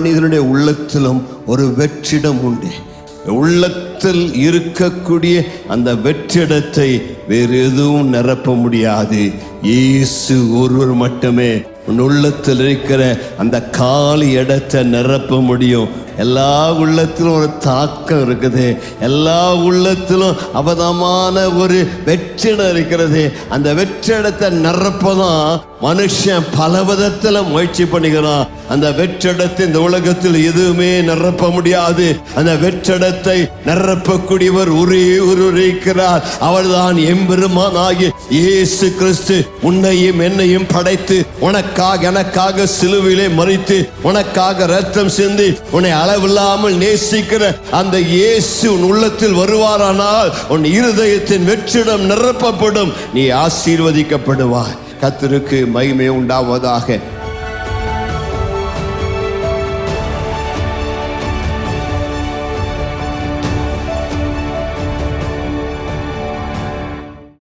மனிதனுடைய உள்ளத்திலும் ஒரு வெற்றிடம் உண்டு. உள்ளத்தில் இருக்கக்கூடிய அந்த வெற்றிடத்தை வேறு எதுவும் நிரப்ப முடியாது. இயேசு ஒருவர் மட்டுமே உன் உள்ளத்தில் இருக்கிற அந்த காலி இடத்தை நிரப்ப முடியும். எல்லா உள்ளத்திலும் ஒரு தாக்கம் இருக்குது. எல்லா உள்ளத்திலும் அவதமான ஒரு வெற்றிடம் இருக்கிறது. அந்த வெற்றிடத்தை நிரப்பதான் மனுஷன் பல விதத்துல முயற்சி பண்ணுகிறான். அந்த வெற்றிடத்தை இந்த உலகத்தில் எதுவுமே நிரப்ப முடியாது. அந்த வெற்றிடத்தை நிரப்பக்கூடியவர் ஒரே ஒருவர் இருக்கிறார். அவர்தான் எம்பெருமானாகிய இயேசு கிறிஸ்து. உன்னையும் என்னையும் படைத்து உனக்காக எனக்காக சிலுவையிலே மரித்து உனக்காக ரத்தம் சிந்தி உன்னை அளவில்லாமல் நேசிக்கிற அந்த இயேசு உன் உள்ளத்தில் வருவாரானால் உன் இருதயத்தின் வெற்றிடம் நிரப்பப்படும். நீ ஆசீர்வதிக்கப்படுவாய். கர்த்தருக்கு மகிமை உண்டாவதாக.